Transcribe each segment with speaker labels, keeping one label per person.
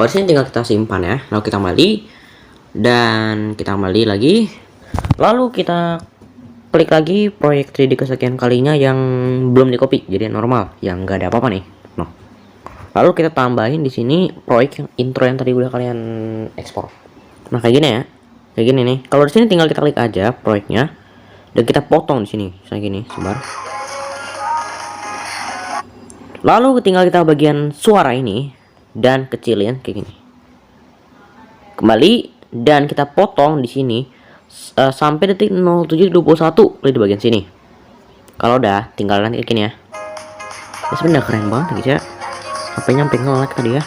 Speaker 1: Kalau di sini tinggal kita simpan ya. Lalu kita kembali dan kita kembali lagi. Lalu kita klik lagi proyek 3D kesekian kalinya yang belum di copy, jadi normal, yang nggak ada apa-apa nih. Nah, lalu kita tambahin di sini proyek yang intro yang tadi udah kalian ekspor. Nah, kayak gini ya, kayak gini nih. Kalau di sini tinggal kita klik aja proyeknya dan kita potong di sini, kayak gini, sebar. Lalu tinggal kita bagian suara ini dan kecilin kayak gini. Kembali dan kita potong di sini sampai detik 07.21, klik di bagian sini. Kalau udah tinggal nanti kayak gini ya. Ya sebenarnya keren banget guys ya. HP-nya sampai nge-lag tadi ya.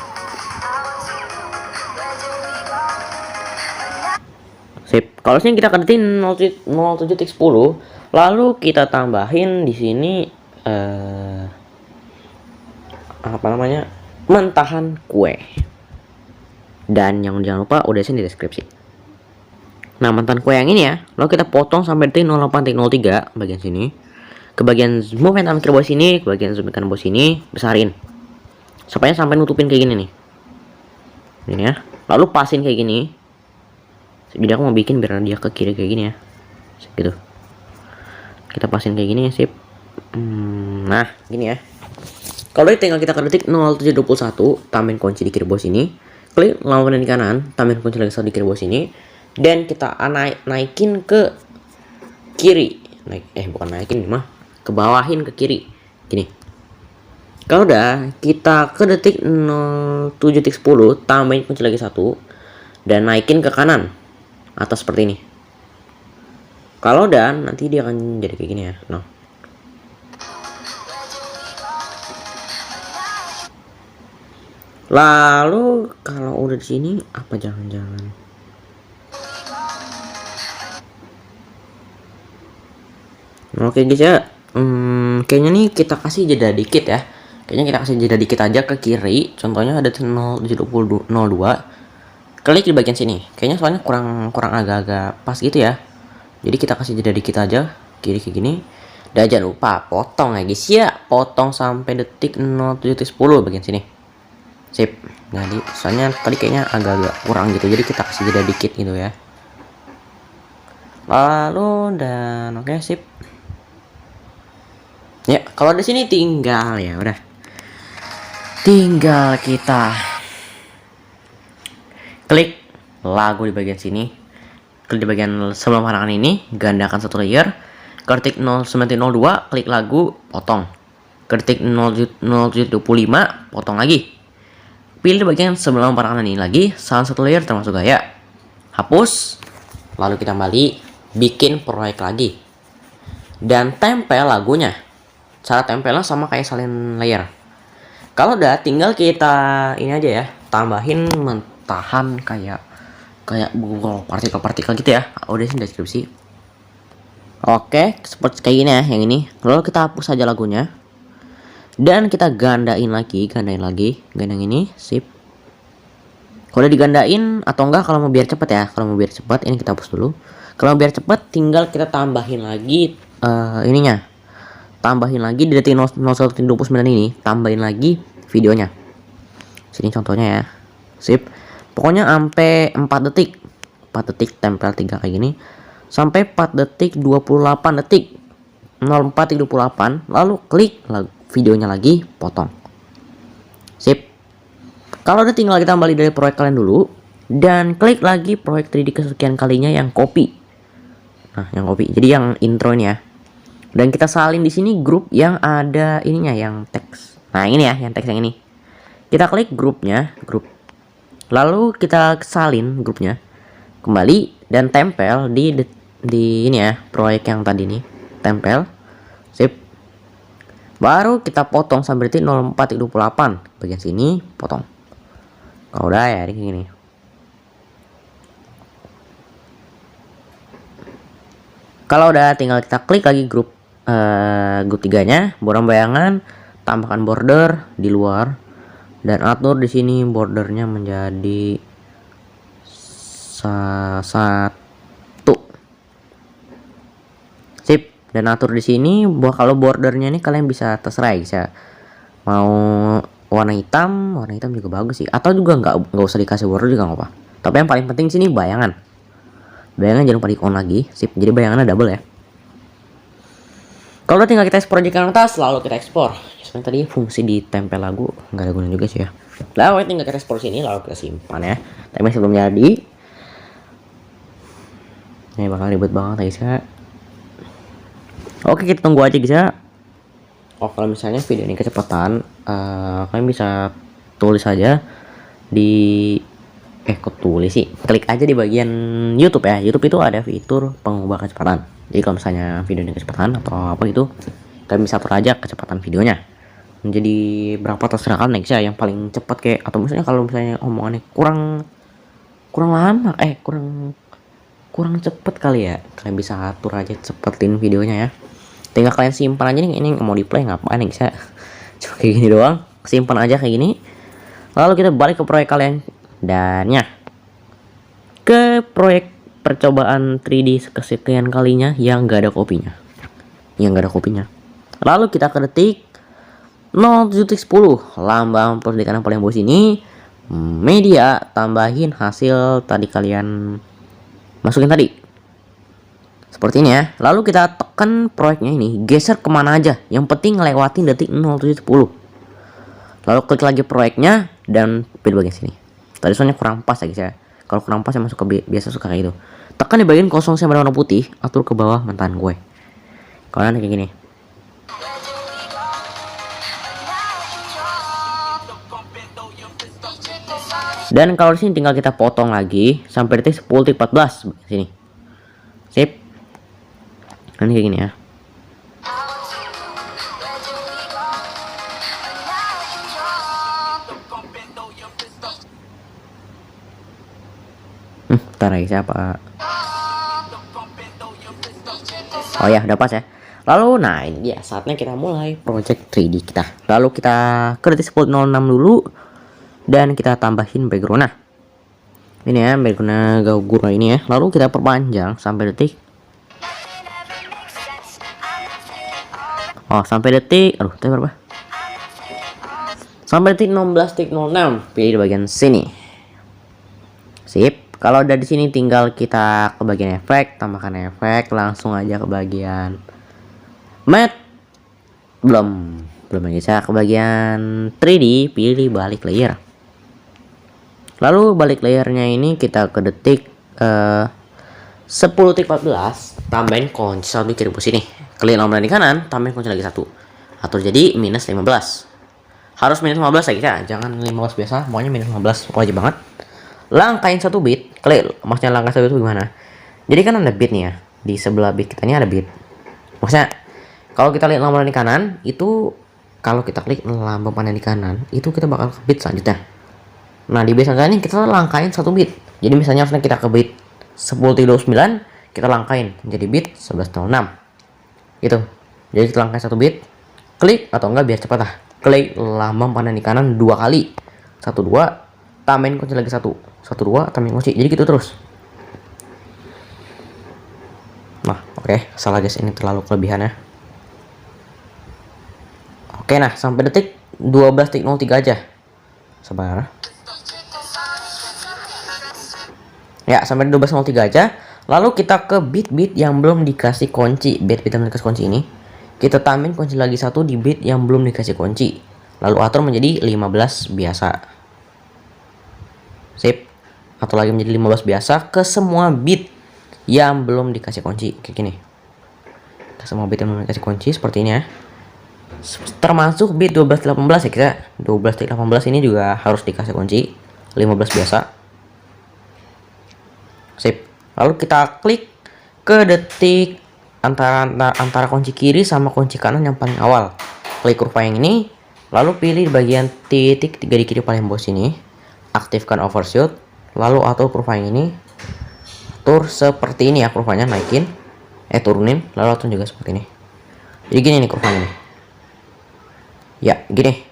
Speaker 1: Sip. Kalau sini kita ke detik 07.10, lalu kita tambahin di sini apa namanya? Mentahan kue. Dan yang jangan lupa udah sini di deskripsi. Nah, mantan kue yang ini ya, lalu kita potong sampai detik 08.03 bagian sini. Ke bagian movement amir bawah sini, ke bagian zoom kanan bawah sini, besarin. Sampai nutupin kayak gini nih. Ini ya. Lalu pasin kayak gini. Jadi aku mau bikin biar dia ke kiri kayak gini ya. Gitu. Kita pasin kayak gini ya, sip. Nah, gini ya. Kalau tinggal kita ke detik 07.21, tambahin kunci di kiri bawah sini. Klik lawan di kanan, tambahin kunci lagi di kiri bawah sini, dan kita naikin ke kiri. Bukan naikin mah, ke bawahin ke kiri. Gini. Kalau udah, kita ke detik 07.10, tambahin kunci lagi 1 dan naikin ke kanan atas seperti ini. Kalau udah, nanti dia akan jadi kayak gini ya. Nah. Lalu kalau udah di sini apa jangan-jangan oke guys ya, kayaknya nih kita kasih jeda dikit ya. Kayaknya kita kasih jeda dikit aja ke kiri. Contohnya ada 0.02. Klik di bagian sini. Kayaknya soalnya kurang agak-agak pas gitu ya. Jadi kita kasih jeda dikit aja kiri kayak gini. Dan jangan lupa potong ya guys ya. Potong sampai detik 07.10 bagian sini. Sip. Jadi soalnya tadi kayaknya agak-agak kurang gitu. Jadi kita kasih jeda dikit gitu ya. Lalu dan oke, sip. Ya, kalau di sini tinggal ya udah. Tinggal kita klik lagu di bagian sini. Klik di bagian sebelum halangan ini, gandakan satu layer. Ketik 0902, klik lagu, potong. Ketik 0725, potong lagi. Pilih bagian sebelum parangan ini lagi, salah satu layer termasuk gaya. Hapus. Lalu kita kembali bikin proyek lagi. Dan tempel lagunya. Cara tempelnya sama kayak salin layer. Kalau udah tinggal kita ini aja ya, tambahin mentahan kayak Google partikel-partikel gitu ya. Udah sih deskripsi. Oke, seperti kayak gini ya yang ini. Lalu kita hapus aja lagunya. Dan kita gandain lagi gandeng ini, sip. Kalau udah digandain atau enggak kalau mau biar cepet ya, kalau mau biar cepet ini kita hapus dulu. Kalau biar cepet tinggal kita tambahin lagi ininya. Tambahin lagi di detik 01.29 ini, tambahin lagi videonya. Sini contohnya ya. Sip. Pokoknya sampai 4 detik. 4 detik tempel 3 kayak gini. Sampai 4 detik 28 detik. 04.28, lalu klik videonya lagi, potong. Sip. Kalau udah tinggal kita kembali dari proyek kalian dulu dan klik lagi proyek 3D kesekian kalinya yang copy. Nah, yang copy. Jadi yang intro ini ya. Dan kita salin di sini grup yang ada ininya yang teks. Nah, ini ya, yang teks yang ini. Kita klik grupnya, grup. Lalu kita salin grupnya. Kembali dan tempel di ini ya, proyek yang tadi nih. Tempel. Sip. Baru kita potong sampai detik 04.28 bagian sini, potong. Kalau udah ya kayak gini. Kalau udah tinggal kita klik lagi grup 3-nya, borong bayangan, tambahkan border di luar dan atur di sini bordernya menjadi 1. Dan atur di sini bahwa kalau bordernya ini kalian bisa terserah, bisa mau warna hitam juga bagus sih, atau juga nggak usah dikasih border juga nggak apa. Tapi yang paling penting sini bayangan jangan lupa di on lagi, sip, jadi bayangannya double ya. Kalau udah tinggal kita ekspor di atas, lalu kita ekspor. Sebenarnya tadi fungsi ditempel lagu nggak ada gunanya juga sih ya. Lalu tinggal kita ekspor sini, lalu kita simpan ya. Tapi masih belum jadi. Ini bakal ribet banget guys ya. Oke, kita tunggu aja guys ya. Oh, kalau misalnya video ini kecepatan, kalian bisa tulis aja di kok tulis sih, klik aja di bagian YouTube ya. YouTube itu ada fitur pengubah kecepatan. Jadi kalau misalnya video ini kecepatan atau apa gitu, kalian bisa atur aja kecepatan videonya menjadi berapa, terserah kalian ya. Yang paling cepat kayak, atau misalnya kalau misalnya omongannya kurang lama, kurang cepet kali ya, kalian bisa atur aja cepetin videonya ya. Tinggal kalian simpan aja nih, ini mau di play ngapain nih bisa cuma kayak gini doang, simpan aja kayak gini. Lalu kita balik ke proyek kalian dan ya, ke proyek percobaan 3D kesekian kalinya yang gak ada kopinya, lalu kita ke detik 0.10, lambang plus di kanan paling bawah sini, media, tambahin hasil tadi kalian masukin tadi seperti ini ya. Lalu kita tekan proyeknya ini, geser kemana aja, yang penting ngelewatin detik 0.10. Lalu klik lagi proyeknya dan pilih bagian sini. Tadi soalnya kurang pas ya guys ya. Kalau kurang pas ya masuk ke biasa suka kayak gitu. Tekan di bagian kosong yang berwarna putih, atur ke bawah mentahan gue. Kalau nanti kayak gini. Dan kalau di sini tinggal kita potong lagi sampai detik 10.14 sini. Sip. Nanti kayak gini ya. Ntar lagi siapa? Oh ya, udah pas ya. Lalu nah ini dia saatnya kita mulai project 3D kita. Lalu kita ke detik 10.06 dulu dan kita tambahin background. Nah, ini ya background Gogura ini ya. Lalu kita perpanjang sampai detik. Oh, sampai detik. Aduh, tadi berapa? Sampai detik 16.06. Pilih di bagian sini. Sip. Kalau udah di sini tinggal kita ke bagian efek, tambahkan efek, langsung aja ke bagian matte. Belum bisa ke bagian 3D, pilih balik layer. Lalu balik layernya ini kita ke detik 10.14, tambahin kunci 1 kiri bawah sini. Klik nomor di kanan, tambahin kunci lagi 1. Atur jadi minus 15. Harus minus 15 ya guys ya, jangan 15 biasa, pokoknya minus 15 wajib banget. Langkain 1 bit, klik, maksudnya langkah 1 bit itu gimana? Jadi kan ada bit nih ya, di sebelah bit kita ini ada bit. Maksudnya kalau kita lihat lambang di kanan itu, kalau kita klik lambang panel di kanan itu kita bakal ke bit selanjutnya. Nah di bit selanjutnya ini kita langkain 1 bit. Jadi misalnya kita ke bit 10.29, kita langkain menjadi bit 11.06 gitu. Jadi kita langkain 1 bit, klik atau enggak biar cepat lah, klik lambang panel di kanan 2 kali, 1 2, tambahin kunci lagi 1 2, tambahin kunci, jadi gitu terus. Nah oke, salah guys, ini terlalu kelebihannya. Oke, nah sampai detik 12.03 aja. Sabar ya, sampai 12.03 aja. Lalu kita ke bit-bit yang belum dikasih kunci. Bit-bit yang dikasih kunci ini kita tambahin kunci lagi 1 di bit yang belum dikasih kunci, lalu atur menjadi 15 biasa. Sip. Atau lagi menjadi 15 biasa ke semua bit yang belum dikasih kunci kayak gini. Ke semua bit yang belum dikasih kunci seperti ini ya. Termasuk bit 12.18 ya kita. 12.18 ini juga harus dikasih kunci 15 biasa. Sip. Lalu kita klik ke detik antara kunci kiri sama kunci kanan yang paling awal. Klik kurva yang ini, lalu pilih bagian titik 3 di kiri paling bawah sini. Aktifkan overshoot, lalu atur kurva yang ini. Atur seperti ini ya kurvanya, naikin, turunin, lalu atur juga seperti ini. Jadi gini nih kurvanya nih. Ya, gini.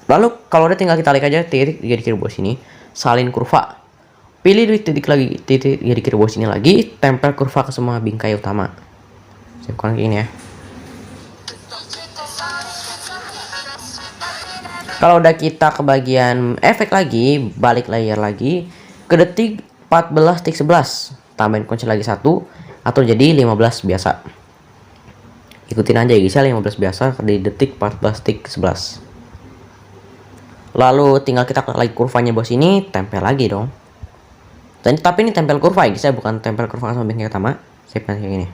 Speaker 1: Lalu kalau udah tinggal kita klik aja titik 3 di kiri bawah sini, salin kurva. Pilih titik lagi, titik 3 di kiri bawah sini lagi, tempel kurva ke semua bingkai utama. Saya kayak ini ya. Kalau udah kita ke bagian efek lagi, balik layer lagi ke detik 14 tik 11, tambahin kunci lagi 1 atau jadi 15 biasa. Ikutin aja ya guys ya, 15 biasa di detik 14 tik 11. Lalu tinggal kita klik lagi kurvanya bos ini, tempel lagi dong. Tapi ini tempel kurva ya guys ya, bukan tempel kurva samping yang utama. Sip, kayak gini.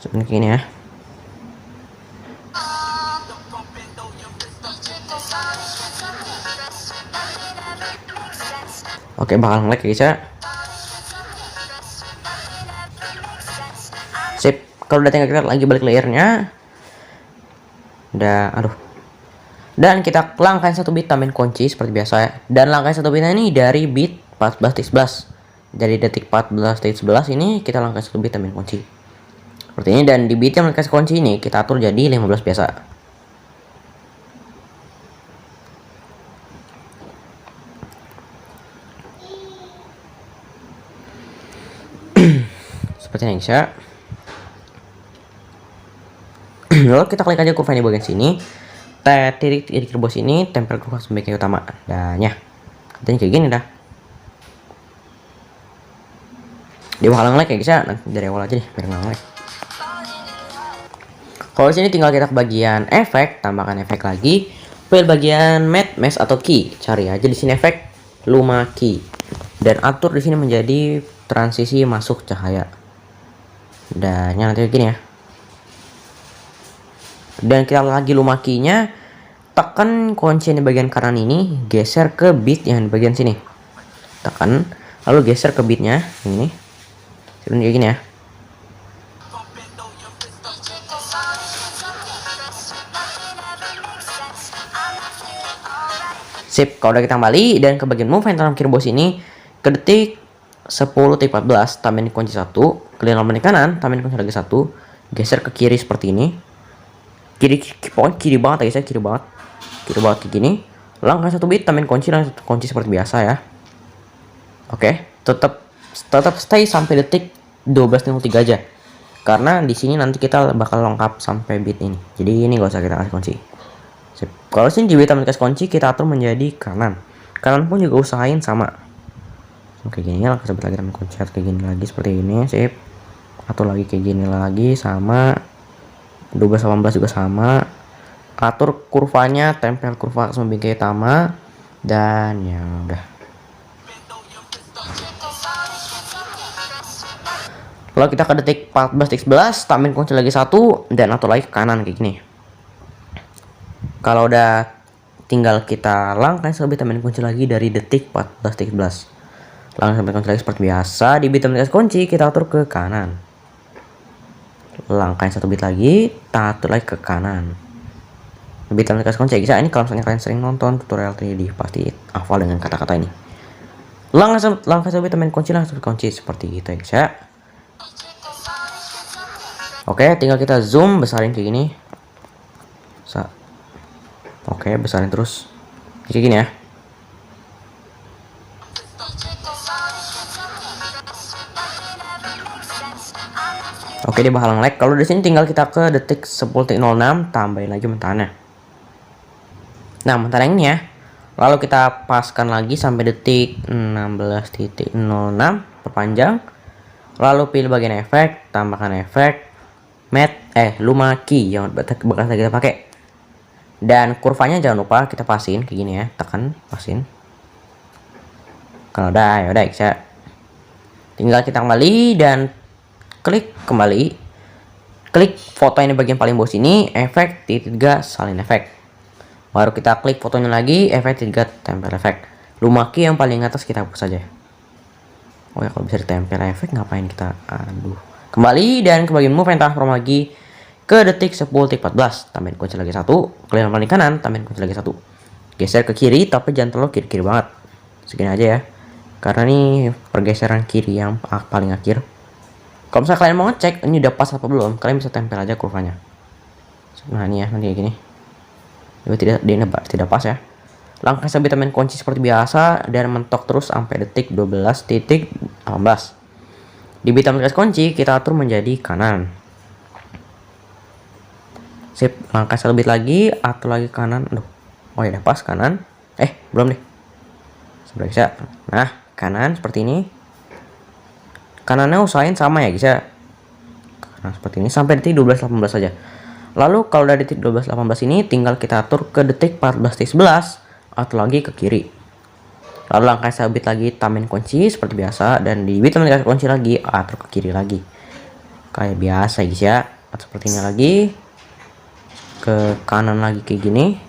Speaker 1: Seperti ini ya. Oke, bakal nge-lag guys ya. Sip, kalau udah tinggal kita lagi balik layernya. Dan kita langkahin 1 bit tambahin kunci seperti biasa ya. Dan langkahin 1 bitnya ini dari bit 14 tik 11. Dari detik 14 tik 11 ini kita langkahin 1 bit tambahin kunci. Seperti ini, dan di bit yang dikasih kunci ini kita atur jadi 15 biasa. Seperti ini guys ya. Lalu kita klik aja kurva di bagian sini. Titik bos ini tempel kurva sebagai utama. Dan ya, katanya kayak gini dah. Dia bakal nge-lag ya guys ya. Nanti dari awal aja deh biar nggak nge-lag. Kalau di sini tinggal kita ke bagian efek, tambahkan efek lagi. Pilih bagian matte mesh atau key. Cari aja di sini efek luma key. Dan atur di sini menjadi transisi masuk cahaya. Dan nanti kayak gini ya. Dan kita lagi luma key-nya, tekan kunci di bagian kanan ini, geser ke bit yang di bagian sini. Tekan, lalu geser ke bitnya ini. Seperti kayak gini ya. Sip, kalau udah kita kembali dan ke bagian move yang dalam kiri bos ini, ke detik 10 tik 14 tambahin kunci 1, klik nomor di kanan, tambahin kunci lagi 1, geser ke kiri seperti ini. Pokoknya kiri banget guys ya, kiri banget kayak gini. Langkah 1 bit, tambahin kunci seperti biasa ya. Oke, tetap stay sampai detik 12.03 aja. Karena di sini nanti kita bakal lengkap sampai bit ini. Jadi ini gak usah kita kasih kunci. Sip. Kalau sini di bit tambahin kasih kunci, kita atur menjadi kanan. Kanan pun juga usahain sama. Oke, gini ya, sebut lagi tambahin kunci kayak gini lagi seperti ini, sip. Atur lagi kayak gini lagi sama. 12-18 juga sama. Atur kurvanya, tempel kurva sebagai utama. Dan ya udah. Lalu kita ke detik 14 tik 11, tambahin kunci lagi 1 dan atur lagi ke kanan kayak gini. Kalau udah tinggal kita langkahin sebelum tambahin kunci lagi dari detik 14 tik 11. Langkahin sampai kunci lagi seperti biasa. Di bit tambahin kunci kita atur ke kanan. Langkahin 1 bit lagi, atur lagi ke kanan. Bit tambahin kunci bisa. Ini kalau misalnya kalian sering nonton tutorial 3D pasti hafal dengan kata-kata ini. Langkahin 1 bit tambahin kunci, langsung kunci seperti gitu ya guys ya. Oke, tinggal kita zoom, besarin kayak gini. Oke, besarin terus kayak gini ya. Oke, dia bakal nge-lag. Kalau di sini tinggal kita ke detik 10.06, tambahin lagi mentahannya. Nah, mentahan yang ini ya. Lalu kita paskan lagi sampai detik 16.06, perpanjang. Lalu pilih bagian efek, tambahkan efek matte luma key yang bakal kita pakai. Dan kurvanya jangan lupa kita pasin kayak gini ya, tekan pasin. Kalau udah, ya udah ya. Tinggal kita kembali dan klik kembali. Klik foto yang di bagian paling bawah sini, efek titik 3 salin efek. Baru kita klik fotonya lagi, efek titik 3 tempel efek. Luma key yang paling atas kita hapus saja. Oh ya, kalau bisa ditempel efek ngapain kita? Aduh. Kembali dan ke bagian move yang transform lagi ke detik 10.14, tambahin kunci lagi 1, klik paling kanan, tambahin kunci lagi 1. Geser ke kiri tapi jangan terlalu kiri banget. Segini aja ya. Karena ini pergeseran kiri yang paling akhir. Kalau misalnya kalian mau ngecek ini udah pas apa belum, kalian bisa tempel aja kurvanya. Nah ini ya, nanti kayak gini. Ini tidak pas ya. Langkah sampai tambahin kunci seperti biasa dan mentok terus sampai detik 12.18. Di bit tambahin kunci kita atur menjadi kanan. Sip, langkah satu bit lagi, atau lagi kanan. Aduh, oh ya udah pas kanan. Belum deh. Sudah bisa. Nah, kanan seperti ini. Kanannya usahain sama ya guys ya. Nah, seperti ini sampai detik 12.18 saja. Lalu kalau udah detik 12.18 ini tinggal kita atur ke detik 14.11 atau lagi ke kiri. Lalu langkah satu bit lagi tambahin kunci seperti biasa, dan di bit tambahin kunci lagi atur ke kiri lagi. Kayak biasa guys ya. Atau seperti ini lagi. Ke kanan lagi kayak gini.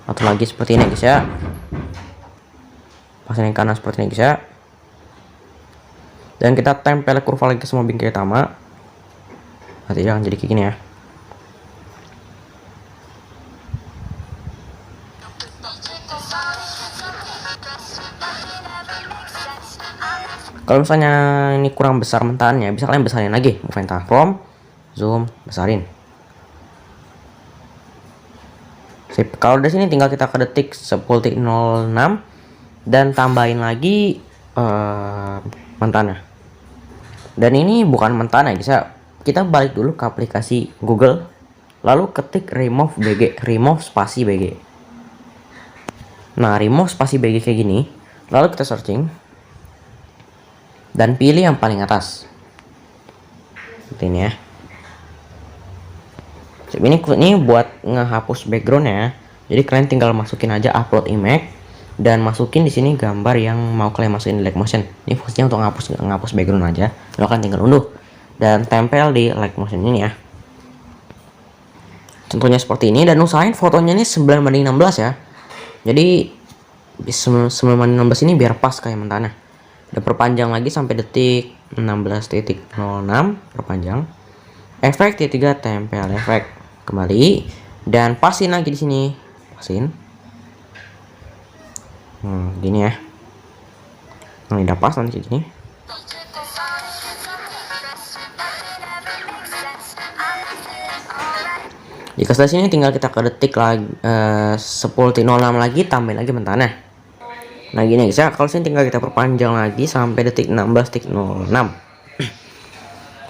Speaker 1: Atau lagi seperti ini guys ya. Pasang yang kanan seperti ini guys ya. Dan kita tempel kurva lagi ke semua bingkai utama. Nanti jangan jadi kayak gini ya. Kalau misalnya ini kurang besar mentahannya, bisa kalian besarin lagi. Movement from, zoom, besarin. Sip. Kalau di sini tinggal kita ke detik 10.06 dan tambahin lagi mentahannya. Dan ini bukan mentahan ya guys ya. Kita balik dulu ke aplikasi Google, lalu ketik remove BG, remove spasi BG. Nah, remove spasi BG kayak gini. Lalu kita searching dan pilih yang paling atas. Seperti ini ya. Ini buat ngehapus backgroundnya. Jadi kalian tinggal masukin aja upload image dan masukin di sini gambar yang mau kalian masukin di Light Motion. Ini fungsinya untuk ngapus background aja. Lo kan tinggal unduh dan tempel di Light Motion ini ya. Contohnya seperti ini, dan usahain fotonya ini 9:16 ya. Jadi 9:16 ini biar pas kayak mentana. Dan perpanjang lagi sampai detik 16.06, perpanjang. Efek titik 3 tempel efek kembali dan pasin lagi di sini. Pasin. Gini ya. Nah, udah pas nanti kayak gini. Jika setelah sini tinggal kita ke detik lagi 10.06 lagi, tambahin lagi mentana. Nah gini guys ya, kalau sini tinggal kita perpanjang lagi sampai detik 16.06.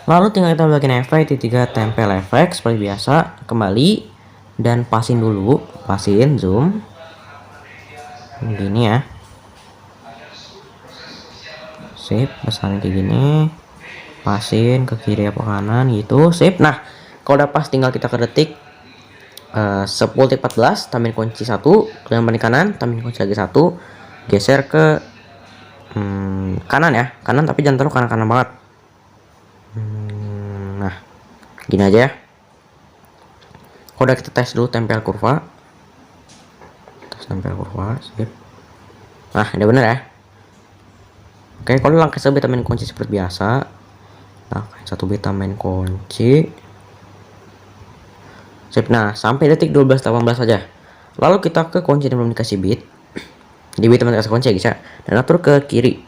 Speaker 1: Lalu tinggal kita bagian efek titik 3 tempel efek seperti biasa, kembali dan pasin dulu, pasin zoom. Gini ya. Sip, besarin kayak gini. Pasin ke kiri apa kanan gitu, sip. Nah, kalau udah pas tinggal kita ke detik 10.14, tambahin kunci 1, kemudian balik kanan, tambahin kunci lagi 1, geser ke kanan ya, kanan tapi jangan terlalu kanan-kanan banget. Nah, gini aja ya. Kalau udah kita tes dulu tempel kurva, sip. Nah, udah bener ya. Oke, kalau langkah 1 bit tambahin kunci seperti biasa. Nah, 1 bit tambahin kunci. Sip. Nah, sampai detik 12.18 saja. Lalu kita ke kunci yang belum dikasih bit. Di bit teman kasih kunci ya guys ya. Dan atur ke kiri.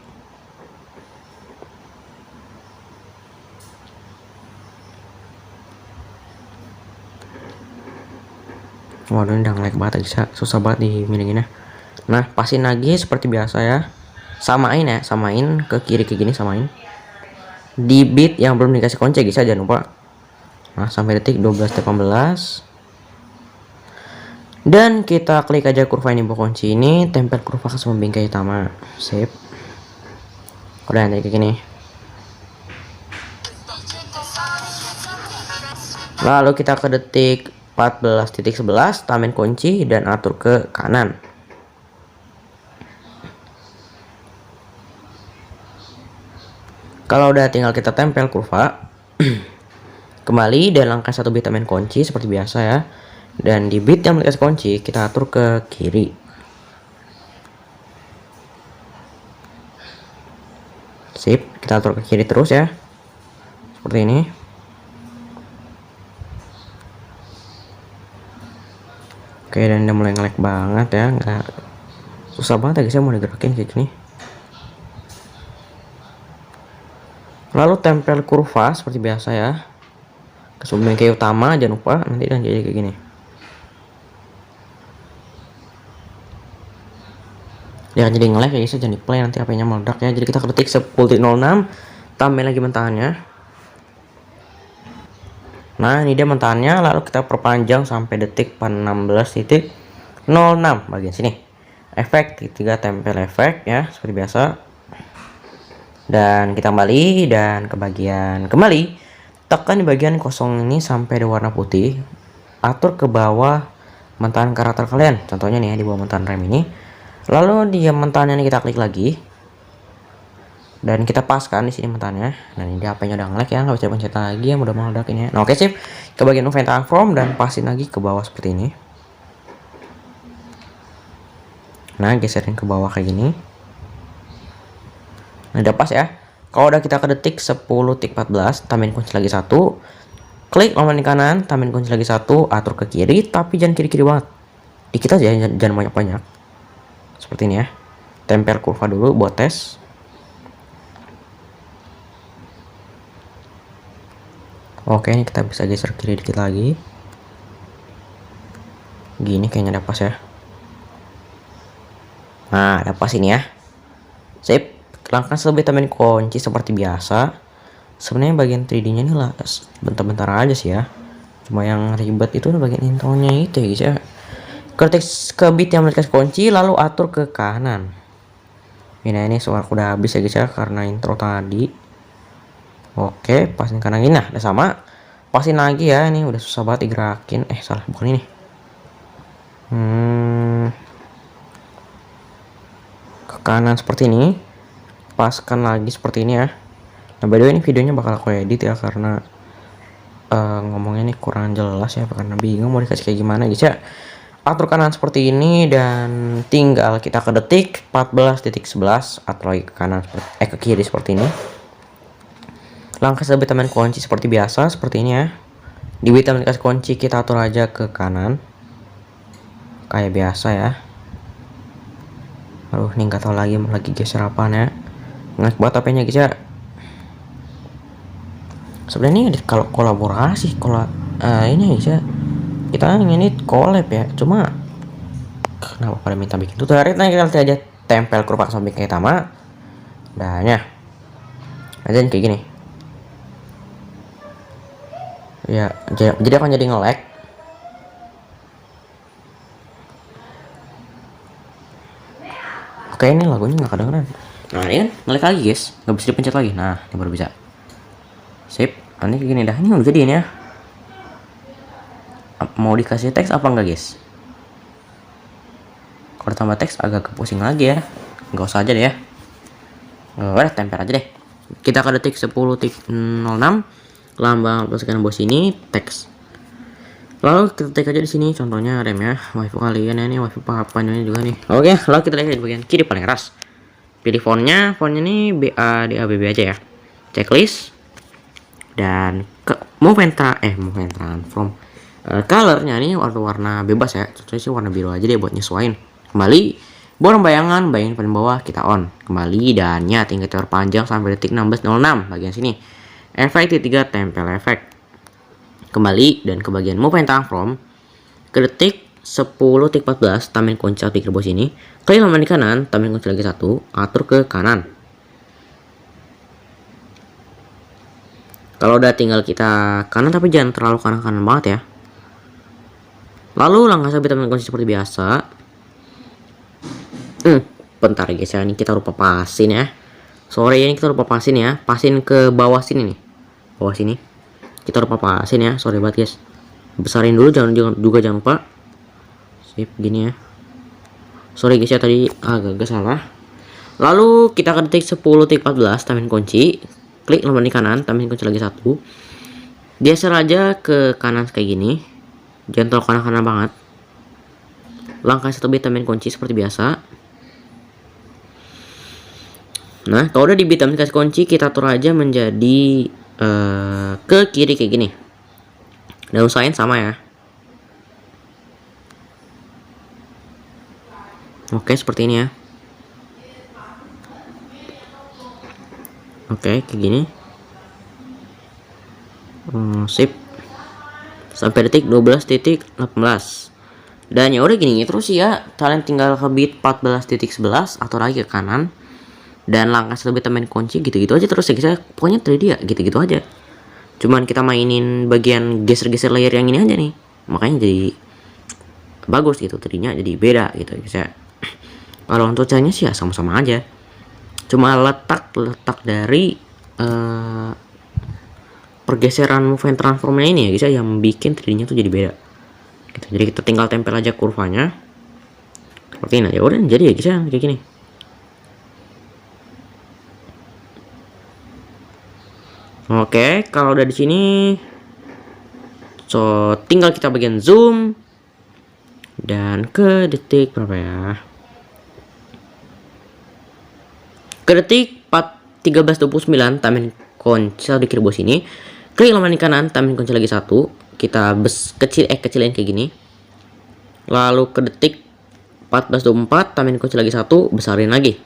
Speaker 1: Waduh, ini udah nge-lag banget guys ya. Susah banget dimilikinnya. Nah, pasin lagi seperti biasa ya. Samain ya, samain ke kiri kayak gini, samain. Di bit yang belum dikasih kunci guys ya, jangan lupa. Nah, sampai detik 12.18. Dan kita klik aja kurva ini kunci ini, tempel kurva ke semua bingkai utama. Sip. Udah nanti kayak gini. Lalu kita ke detik 14.11, tambahin kunci dan atur ke kanan. Kalau udah tinggal kita tempel kurva. Kembali dan langkah 1 bit tambahin kunci seperti biasa ya. Dan di bit yang dikasih kunci kita atur ke kiri. Sip, kita atur ke kiri terus ya. Seperti ini. Oke, dan udah mulai nge-lag banget ya, nggak susah banget ya guys ya mau digerakin kayak gini. Lalu tempel kurva seperti biasa ya ke semua bingkai utama, jangan lupa, nanti dan jadi kayak gini. Jangan jadi nge-lag ya guys, jangan di play nanti HP-nya meledak ya. Jadi kita ketik 10.06, tambahin lagi mentahannya. Nah, ini dia mentahannya, lalu kita perpanjang sampai detik 16.06 bagian sini. Efek tiga tempel efek ya, seperti biasa. Dan kita kembali dan ke bagian kembali. Tekan di bagian kosong ini sampai ada warna putih. Atur ke bawah mentahan karakter kalian. Contohnya nih ya, di bawah mentahan rem ini. Lalu di mentahannya ini kita klik lagi. Dan kita paskan di sini mentahannya. Nah, ini HP-nya udah nge-lag ya, nggak bisa pencet lagi ya, mudah meledak ini ya. Nah, oke sip. Ke bagian Movement Transform dan pasin lagi ke bawah seperti ini. Nah, geserin ke bawah kayak gini. Nah, udah pas ya. Kalau udah kita ke detik 10.14, tambahin kunci lagi 1. Klik lomba di kanan, tambahin kunci lagi 1, atur ke kiri, tapi jangan kiri-kiri banget. Dikit aja, jangan banyak-banyak. Seperti ini ya. Tempel kurva dulu buat tes. Oke, ini kita bisa geser kiri dikit lagi. Gini kayaknya udah pas ya. Nah, udah pas ini ya. Sip. Langkah lebih tambahin kunci seperti biasa. Sebenarnya bagian 3D-nya ini lah bentar-bentar aja sih ya. Cuma yang ribet itu bagian intronya itu ya guys ya. Ketik ke bit yang dikasih kunci, lalu atur ke kanan. Ini suara udah habis ya guys ya, karena intro tadi. Oke, pasin kanan ini, nah udah sama. Pasin lagi ya, ini udah susah banget digerakin. Salah, bukan ini. Ke kanan seperti ini. Paskan lagi seperti ini ya. Nah, by the way ini videonya bakal aku edit ya, karena ngomongnya ini kurang jelas ya, karena bingung mau dikasih kayak gimana guys ya. Atur kanan seperti ini dan tinggal kita ke detik 14.11 atau lagi ke kanan ke kiri seperti ini. Langkah lebih tambahin kunci seperti biasa seperti ini ya. Di bit yang dikasih kunci kita atur aja ke kanan kayak biasa ya. Aduh, ini nggak tahu lagi geser apaan ya. Nggak buat HP-nya guys ya. Sebenarnya kalau kolaborasi ini guys ya, kita ini collab ya, cuma kenapa pada minta bikin tutorial? Nah, kita aja tempel kurva samping kayak sama. Dahnya dan kayak gini ya, jadi akan jadi nge-lag. Oke, ini lagunya nggak kedengeran. Nah, ini kan nge-lag lagi guys, nggak bisa dipencet lagi. Nah, ini baru bisa. Sip, ini kayak gini dah. Ini udah jadi ini ya. Mau dikasih teks apa enggak guys? Kalau tambah teks agak pusing lagi ya. Nggak usah aja deh ya. Udah tempel aja deh. Kita ke detik 10.06. Lambang pasukan bos ini teks. Lalu kita ketik aja di sini contohnya rem ya. Wifi kalian ya, ini wifi papan ini juga nih. Oke, lalu kita lihat di bagian kiri paling atas. Pilih fontnya ini BADABB aja ya. Checklist. Dan ke movement transform. Colornya ini warna bebas ya. Contohnya sih warna biru aja deh buat nyesuain. Kembali borong bayangan paling bawah kita on. Kembali dan ya tinggal terpanjang sampai detik 16.06 bagian sini. Efek tiga tempel efek. Kembali dan ke bagian movement transform. Ke detik 10.14 tambahin kunci di bawah sini. Klik lomba di kanan, tambahin kunci lagi 1, atur ke kanan. Kalau udah tinggal kita kanan, tapi jangan terlalu kanan-kanan banget ya. Lalu langkah sabit tambahin kunci seperti biasa. Bentar guys ya, ini kita lupa pasin ya. Sorry, ini kita lupa pasin ya. Pasin ke bawah sini nih. Bawah sini. Kita lupa pasin ya. Sorry banget guys. Besarin dulu, jangan lupa. Sip, gini ya. Sorry guys ya, tadi agak salah. Lalu kita ke detik 10.14 tambahin kunci. Klik lomba di kanan, tambahin kunci lagi 1. Geser aja ke kanan kayak gini. Jangan terlalu kanan-kanan banget. Langkah 1 bit tambahin kunci seperti biasa. Nah, kalau udah di bit dikasih kunci, kita atur aja menjadi ke kiri kayak gini. Dan usahain sama ya. Oke, seperti ini ya. Oke, kayak gini. Sip. Sampai detik 12.18. Dan ya udah gini terus ya. Kalian tinggal ke bit 14.11 atau lagi ke kanan. Dan langkah lebih tambahin kunci gitu-gitu aja terus ya guys. Pokoknya 3D ya gitu-gitu aja. Cuman kita mainin bagian geser-geser layer yang ini aja nih, makanya jadi bagus gitu, tadinya jadi beda gitu guys ya. Kalau untuk caranya sih ya sama-sama aja, cuma letak dari pergeseran movement transformnya ini ya guys ya, yang bikin 3D-nya tuh jadi beda gitu. Jadi kita tinggal tempel aja kurvanya seperti ini, ya udah jadi ya guys ya, kayak gini. Oke, kalau udah di sini, so tinggal kita bagian zoom dan ke detik berapa ya? Ke detik 13.29 tamin kunci di kiri bawah sini. Klik lama di kanan, tamin kunci lagi satu. Kita kecilin kayak gini. Lalu ke detik 14.24 tamin kunci lagi satu, besarin lagi.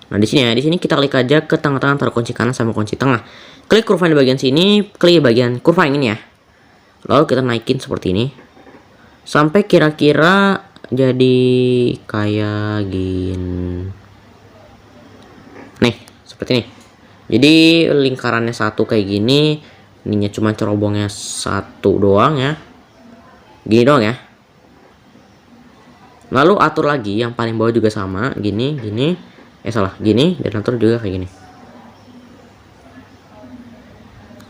Speaker 1: Nah di sini ya, di sini kita klik aja ke tengah-tengah antara kunci kanan sama kunci tengah. Klik kurva di bagian sini, klik bagian kurva yang ini ya. Lalu kita naikin seperti ini sampai kira-kira jadi kayak gini. Nih, seperti ini. Jadi lingkarannya satu kayak gini, ininya cuma cerobongnya satu doang ya. Gini doang ya. Lalu atur lagi yang paling bawah juga sama, gini, gini, dan atur juga kayak gini.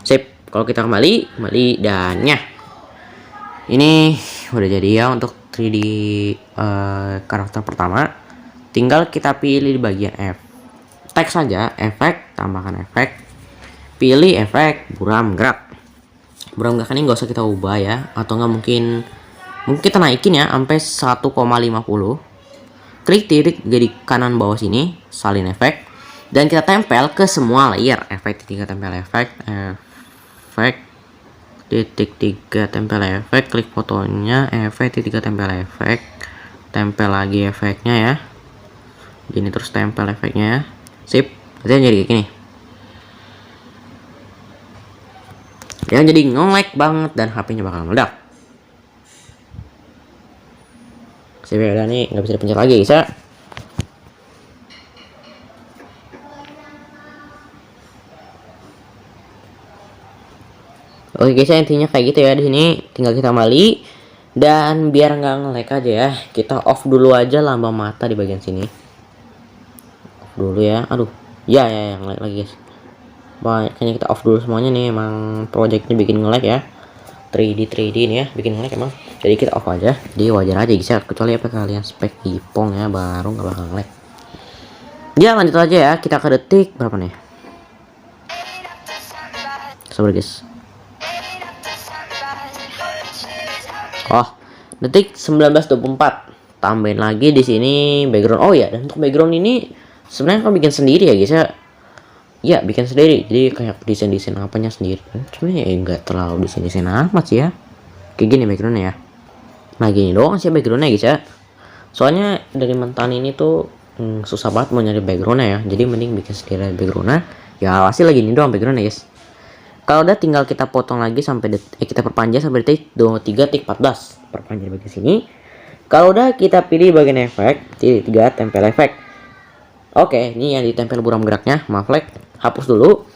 Speaker 1: Sip. Kalau kita kembali dan ya. Ini udah jadi ya untuk 3D karakter pertama. Tinggal kita pilih di bagian teks saja, efek, tambahkan efek. Pilih efek buram gerak. Buram gerak ini nggak usah kita ubah ya, atau nggak mungkin kita naikin ya sampai 1,50. Klik titik di kanan bawah sini, salin efek, dan kita tempel ke semua layer. Efek titik tempel efek, titik 3 tempel efek, klik fotonya, efek titik 3 tempel efek, tempel lagi efeknya ya, gini terus tempel efeknya ya. Sip, nanti jadi kayak gini. Yang jadi nge-lag banget dan HP-nya bakal meledak. Sip ya, udah nih nggak bisa dipencet lagi guys ya. Oke guys, intinya kayak gitu ya. Di sini tinggal kita kembali, dan biar nggak nge-lag aja ya, kita off dulu aja lambang mata di bagian sini. Off dulu ya. Aduh, ya yang nge-lag lagi guys. Kayaknya kita off dulu semuanya nih, emang projectnya bikin nge-lag ya. 3D ini ya bikin nge-lag emang. Jadi kita off aja. Jadi wajar aja guys ya, kecuali apa kalian spek Ipong ya, baru nggak bakal nge-lag. Ya lanjut aja ya, kita ke detik berapa nih? Sabar guys. Oh, detik 19.24. Tambahin lagi di sini background. Oh ya, dan untuk background ini sebenarnya kan bikin sendiri ya guys ya. Ya, bikin sendiri. Jadi kayak desain apanya sendiri. Sebenarnya ya enggak terlalu desain amat sih ya. Kayak gini backgroundnya ya. Nah, gini doang sih backgroundnya guys ya. Soalnya dari mentan ini tuh susah banget mau nyari backgroundnya ya. Jadi mending bikin sendiri backgroundnya. Ya, pasti lagi gini doang backgroundnya guys. Kalau udah tinggal kita potong lagi sampai kita perpanjang sampai detik 23.14. Perpanjang bagian sini. Kalau udah kita pilih bagian efek, titik 3 tempel efek. Oke, ini yang ditempel buram geraknya, maaf lag. Hapus dulu.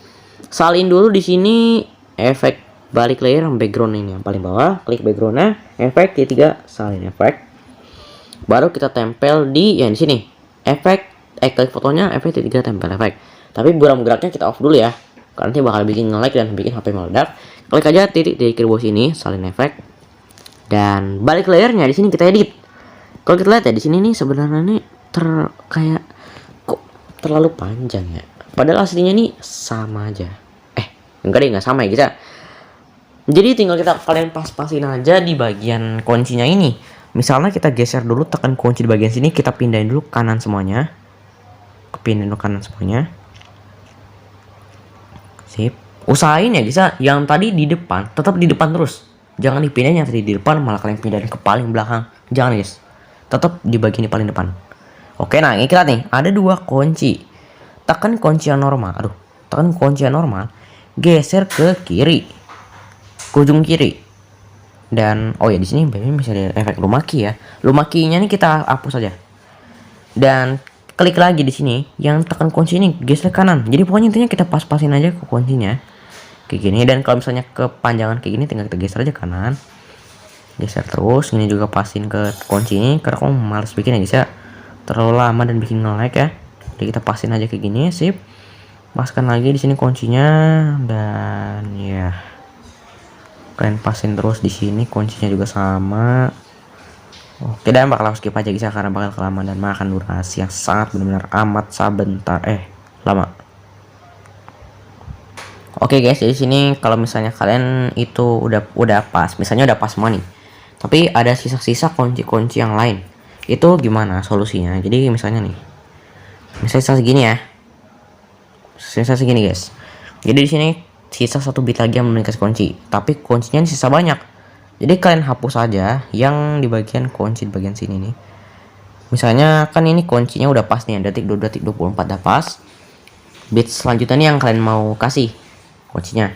Speaker 1: Salin dulu di sini efek balik layer yang background ini yang paling bawah, klik backgroundnya, efek titik 3 salin efek. Baru kita tempel di yang di sini. Efek klik fotonya, efek titik 3 tempel efek. Tapi buram geraknya kita off dulu ya. Karena nanti bakal bikin nge-lag dan bikin HP meledak. Klik aja titik di kiri bawah sini, salin efek. Dan balik layernya di sini kita edit. Kalau kita lihat ya di sini nih sebenarnya nih kayak kok terlalu panjang ya. Padahal aslinya nih sama aja. Enggak deh, nggak sama ya kita. Jadi tinggal kalian pas-pasin aja di bagian kuncinya ini. Misalnya kita geser dulu, tekan kunci di bagian sini, kita pindahin dulu kanan semuanya. Pindahin dulu kanan semuanya. Sip. Usahain ya bisa yang tadi di depan tetap di depan terus. Jangan dipindahin yang tadi di depan malah kalian pindahin ke paling belakang. Jangan guys. Tetap di bagian paling depan. Oke, nah ini kita nih ada dua kunci. Tekan kunci yang normal. Tekan kunci yang normal. Geser ke kiri. Ke ujung kiri. Dan oh ya di sini masih ada efek lumaki ya. Lumakinya nih kita hapus aja. Dan klik lagi di sini, yang tekan kunci ini geser kanan. Jadi pokoknya intinya kita pas-pasin aja ke kuncinya. kayak gini. Dan kalau misalnya kepanjangan kayak gini tinggal kita geser aja kanan, geser terus. Ini juga pasin ke kunci ini karena aku males bikin ya guys ya, terlalu lama dan bikin nge-lag ya. Jadi kita pasin aja kayak gini, sip. Paskan lagi di sini kuncinya, dan ya kalian pasin terus di sini kuncinya juga sama. Oke, dan bakal skip aja guys ya karena bakal kelamaan dan makan durasi yang sangat benar-benar amat sebentar lama. Oke guys, jadi sini kalau misalnya kalian itu udah pas, misalnya udah pas semua nih, tapi ada sisa-sisa kunci-kunci yang lain, itu gimana solusinya? Jadi misalnya nih, misalnya segini ya, sisa segini guys. Jadi di sini sisa 1 bit lagi yang belum dikasih kunci, tapi kuncinya sisa banyak. Jadi kalian hapus aja yang di bagian kunci di bagian sini nih. Misalnya kan ini kuncinya udah pas nih, detik 24 udah pas. Bit selanjutnya nih yang kalian mau kasih kuncinya.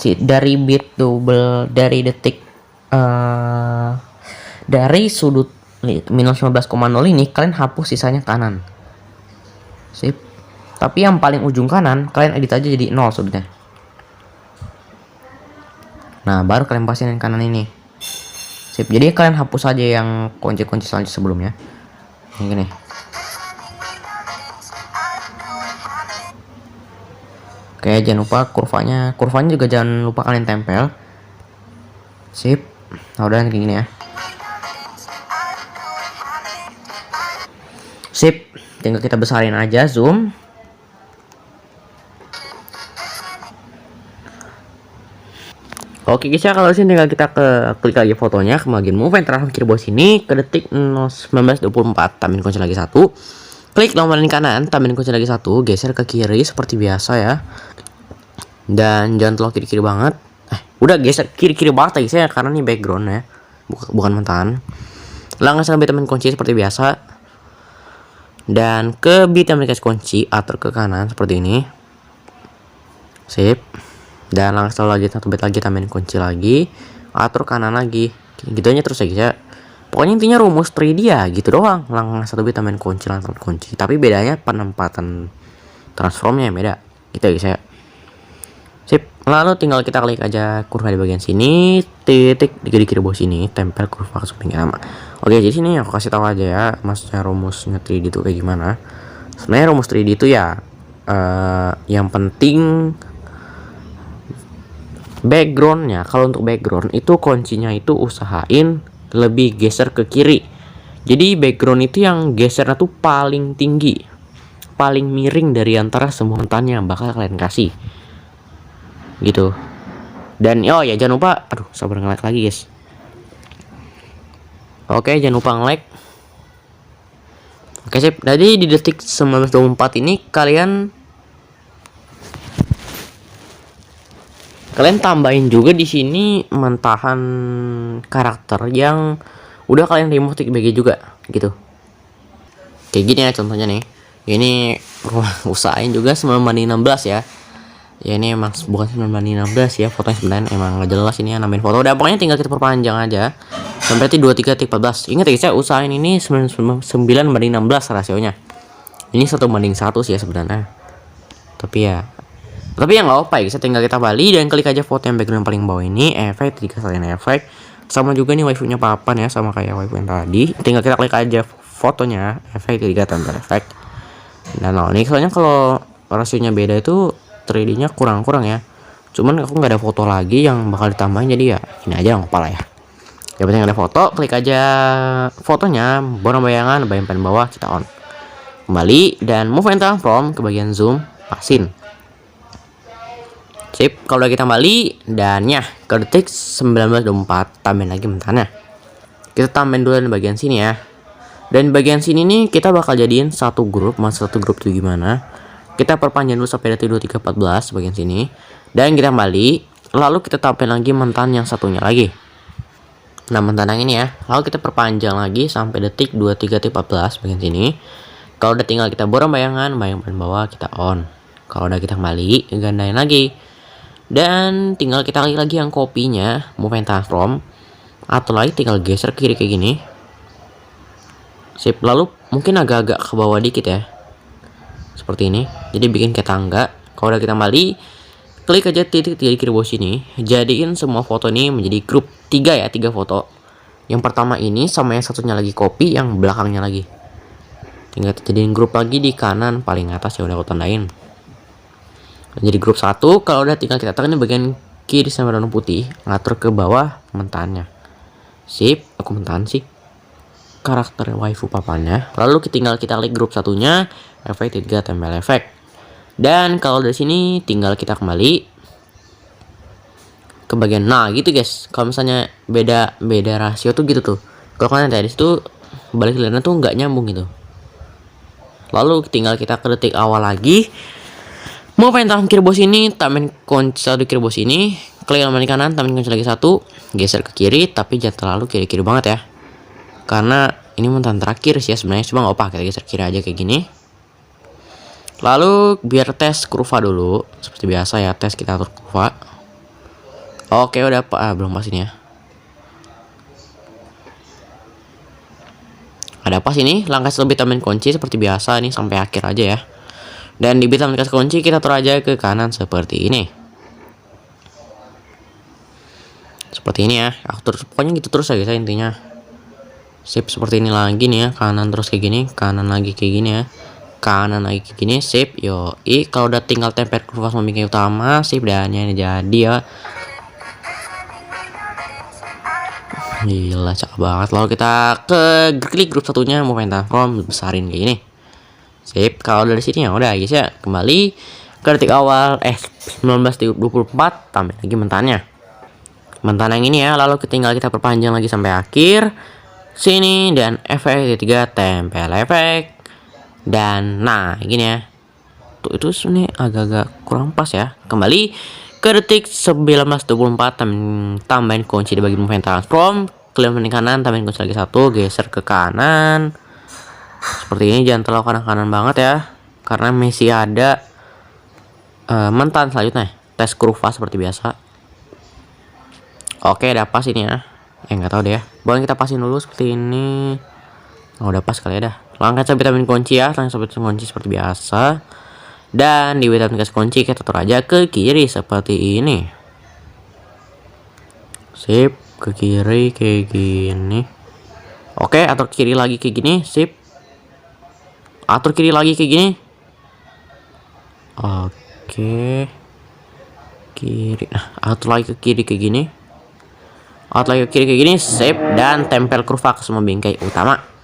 Speaker 1: Dari bit double dari detik dari sudut minus 15,0 ini kalian hapus sisanya kanan. Sip. Tapi yang paling ujung kanan kalian edit aja jadi 0 sudutnya. Nah, baru kalian pasin yang kanan ini. Sip. Jadi kalian hapus aja yang kunci-kunci selanjutnya sebelumnya. Yang gini. Oke, jangan lupa kurvanya juga jangan lupa kalian tempel. Sip. Nah, udah kayak gini ya. Sip. Tinggal kita besarin aja, zoom. Oke guys ya, kalau sini tinggal kita klik lagi fotonya ke bagian move and transfer kiri bawah sini ke detik 1924, tambahin kunci lagi 1. Klik nomor yang kanan, tambahin kunci lagi 1, geser ke kiri seperti biasa ya. Dan jangan terlalu kiri-kiri banget. Udah geser kiri-kiri banget guys ya, karena ini background ya, bukan mentahan. Langsung sampai tambahin kunci seperti biasa. Dan ke bit yang dikasih kunci, atur ke kanan seperti ini. Sip. Dan langsung lagi 1 bit lagi, tambahin kunci lagi, atur kanan lagi, gitu aja terus ya guys ya. Pokoknya intinya rumus 3D ya gitu doang. Langsung 1 bit tambahin kunci, langsung kunci, tapi bedanya penempatan transformnya yang beda gitu ya guys ya. Sip. Lalu tinggal kita klik aja kurva di bagian sini, titik di kiri bawah sini, tempel kurva ke samping sama. Oke, jadi sini aku kasih tahu aja ya maksudnya rumusnya 3D itu kayak gimana. Sebenarnya rumus 3D itu ya yang penting backgroundnya. Kalau untuk background itu kuncinya itu usahain lebih geser ke kiri. Jadi background itu yang gesernya tuh paling tinggi, paling miring dari antara semua mentahan yang bakal kalian kasih gitu. Dan oh ya jangan lupa, sabar nge-lag lagi guys. Oke, jangan lupa nge-lag. Oke sip. Jadi di detik 1924 ini kalian tambahin juga di sini mentahan karakter yang udah kalian remove TikBG juga gitu. Kayak gini ya contohnya nih. Ini usahain juga 9:16 ya. Ya ini emang bukan 9:16 ya, fotonya sebenarnya emang nggak jelas ini ya, nambahin foto. Udah pokoknya tinggal kita perpanjang aja sampai 23:14. Ingat ya saya usahain ini 9:16 rasionya. Ini 1:1 sih ya sebenarnya. Tapi ya nggak apa ya, tinggal kita balik dan klik aja foto yang background paling bawah ini, efek 3 kalian efek. Sama juga nih waifu-nya papan ya, sama kayak waifu yang tadi. Tinggal kita klik aja fotonya, efek 3 tambah efek. Dan ini soalnya kalau rasionya beda itu 3D-nya kurang ya. Cuman aku nggak ada foto lagi yang bakal ditambahin, jadi ya ini aja nggak apa-apa ya. Yang penting ada foto, klik aja fotonya, borong bayangan, bagian paling bawah kita on. Kembali dan move and transform ke bagian zoom, pasin. Sip, kalau udah kita kembali dan ya ke detik 1924 tambahin lagi mentahannya. Kita tambahin dulu di bagian sini ya. Dan di bagian sini nih kita bakal jadiin satu grup. Satu grup tuh gimana? Kita perpanjang dulu sampai detik 23:14 bagian sini. Dan kita kembali, lalu kita tambahin lagi mentahan yang satunya lagi. Nah, mentahan yang ini ya. Lalu kita perpanjang lagi sampai detik 23:14 bagian sini. Kalau udah tinggal kita borong bayangan paling bawah kita on. Kalau udah kita kembali, gandain lagi. Dan tinggal kita klik lagi yang kopinya, move and transform, atau lagi tinggal geser kiri kayak gini. Sip, lalu mungkin agak-agak ke bawah dikit ya, seperti ini. Jadi bikin kayak tangga. Kalau udah kita kembali, klik aja titik 3 di kiri bawah sini, jadiin semua foto ini menjadi grup 3 ya, 3 foto. Yang pertama ini sama yang satunya lagi copy, yang belakangnya lagi. Tinggal jadiin grup lagi di kanan paling atas ya, udah aku tandain. Jadi grup 1, kalau udah tinggal kita tekan di bagian kiri sama warna putih, ngatur ke bawah mentahannya. Sip, aku mentahan sih karakter waifu papannya. Lalu tinggal kita klik grup satunya, efek 3 tempel efek. Dan kalau dari sini tinggal kita kembali ke bagian nah gitu guys. Kalau misalnya beda rasio tuh gitu tuh. Kalau kalian tadi situ balik lihatnya tuh nggak nyambung gitu. Lalu tinggal kita ke detik awal lagi. Mau pengen tahan kiri bawah sini, tambahin kunci 1 kiri bawah sini, klik elemen di kanan, tambahin kunci lagi 1, geser ke kiri, tapi jangan terlalu kiri-kiri banget ya. Karena ini mentahan terakhir sih ya sebenarnya, cuma nggak apa, kita geser kiri aja kayak gini. Lalu biar tes kurva dulu, seperti biasa ya, tes kita atur kurva. Oke udah belum pas ini ya. Ada pas ini, langkah lebih tambahin kunci seperti biasa nih sampai akhir aja ya. Dan di bit tambahin kunci kita atur aja ke kanan seperti ini. Seperti ini ya, atur pokoknya gitu terus aja guys intinya. Sip, seperti ini lagi nih ya, kanan terus kayak gini, kanan lagi kayak gini ya. Kanan lagi kayak gini, sip, yoi. Kalau udah tinggal tempel kurva sama bingkai utama, sip, dan ini jadi ya. Gila, cakep banget. Lalu kita ke klik grup satunya, mau pengen transform, besarin kayak gini. Sip, kalau dari sini ya udah guys ya, kembali ke detik awal 1924, tambah lagi mentahannya. Mentahan yang ini ya, lalu tinggal kita perpanjang lagi sampai akhir. Sini dan efek 3 tempel efek. Dan nah gini ya, tuh itu sebenarnya agak-agak kurang pas ya. Kembali ke detik 1924, tambahin kunci di bagian movement transform, klik di kanan, tambahin kunci lagi 1, geser ke kanan seperti ini. Jangan terlalu kanan-kanan banget ya, karena masih ada mentahan selanjutnya, tes kurva seperti biasa. Oke, udah pas ini ya. Nggak tahu deh ya, boleh kita pasin dulu seperti ini. Udah pas kali ya dah. Langkah vitamin kunci ya, langkah vitamin kunci seperti biasa. Dan di vitamin kunci kita atur aja ke kiri seperti ini. Sip, ke kiri kayak gini. Oke, atur kiri lagi kayak gini, sip. Atur kiri lagi kayak gini. Oke. Kiri. Nah, atur lagi ke kiri kayak gini. Atur lagi ke kiri kayak gini, sip, dan tempel kurva ke semua bingkai utama.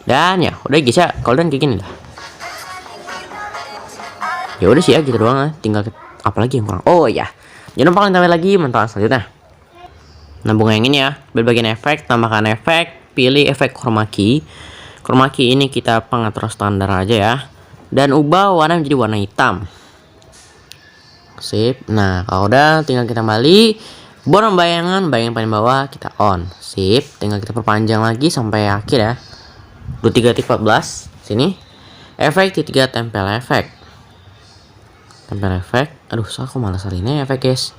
Speaker 1: Dan ya udah guys ya, kalau dan kayak gini lah. Ya udah sih ya gitu doang ya. Tinggal apalagi yang kurang. Oh ya, jangan lupa tambah lagi mentahan selanjutnya. Nah bunga yang ini ya, berbagian efek, tambahkan efek, pilih efek chroma key. Chroma key ini kita pengatur standar aja ya. Dan ubah warna menjadi warna hitam. Sip. Nah kalau udah tinggal kita kembali. Bayangan paling bawah kita on. Sip. Tinggal kita perpanjang lagi sampai akhir ya. 23.14 sini. Efek 3 tempel efek. Tempel efek. Aduh, aku malah salah ini efek guys.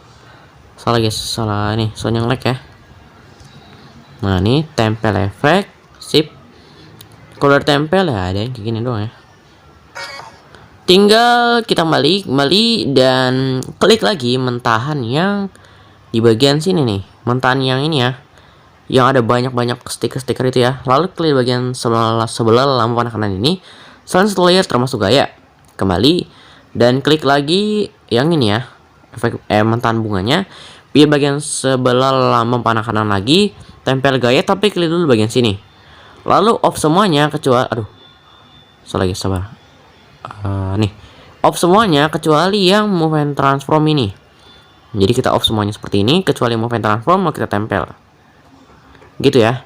Speaker 1: Salah guys, salah ini. Soalnya lag ya. Nah, ini tempel efek. Sip. Kalau udah tempel ya ada yang kayak gini doang ya. Tinggal kita kembali dan klik lagi mentahan yang di bagian sini nih. Mentahan yang ini ya. Yang ada banyak-banyak stiker-stiker itu ya. Lalu klik bagian sebelah lampu panah kanan ini. Selain satu layer termasuk gaya. Kembali dan klik lagi yang ini ya. Efek mentahan bunganya. Pilih bagian sebelah lampu panah kanan lagi. Tempel gaya tapi klik dulu bagian sini. Lalu off semuanya kecuali sabar. Nih. Off semuanya kecuali yang movement transform ini. Jadi kita off semuanya seperti ini kecuali movement transform mau kita tempel. Gitu ya.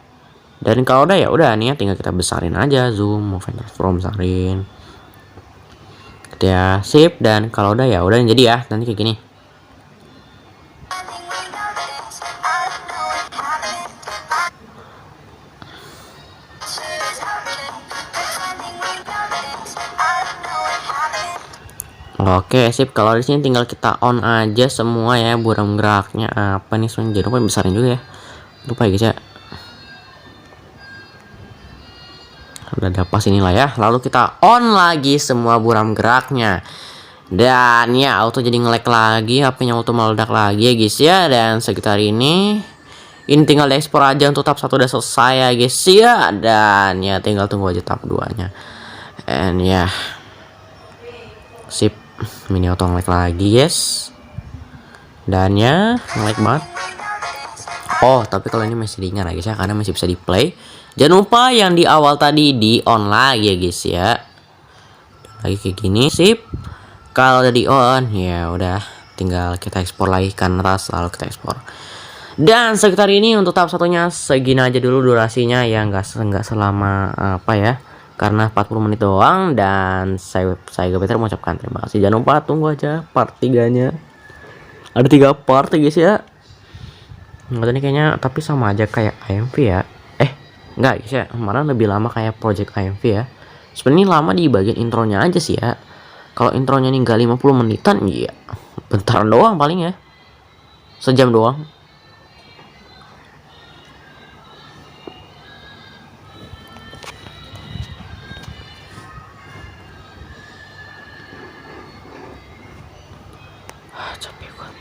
Speaker 1: Dan kalau udah ya udah nih ya, tinggal kita besarin aja, zoom, movement transform, besarin. Gitu ya, sip. Dan kalau udah ya udah jadi ya, nanti kayak gini. Oke, sip. Kalau di sini tinggal kita on aja semua ya, buram geraknya apa nih sebenarnya. Jadi lupa besarin juga ya. Lupa ya guys ya. Udah pas inilah ya. Lalu kita on lagi semua buram geraknya. Dan ya auto jadi nge-lag lagi, HP-nya auto meledak lagi ya guys ya. Dan sekitar ini tinggal diekspor aja untuk tahap 1 udah selesai ya guys ya. Dan ya tinggal tunggu aja tahap 2 nya. And ya sip, mini auto nge-lag lagi guys. Dan ya nge-lag banget. Oh tapi kalau ini masih diingat ya guys ya, karena masih bisa di play. Jangan lupa yang di awal tadi di on lagi ya guys ya. Lagi kayak gini sip. Kalau udah di on ya udah tinggal kita ekspor lagi kan atas, lalu kita ekspor. Dan sekitar ini untuk tahap satunya segini aja dulu durasinya ya, nggak selama apa ya, karena 40 menit doang. Dan saya Gapiter mengucapkan terima kasih. Jangan lupa tunggu aja part 3-nya. Ada 3 part ya guys ya. Nggak ini kayaknya tapi sama aja kayak IMV ya. Nggak guys ya, kemarin lebih lama kayak project IMV ya. Sebenarnya lama di bagian intronya aja sih ya. Kalau intronya nih nggak 50 menitan, iya bentaran doang paling ya, sejam doang. Capek banget.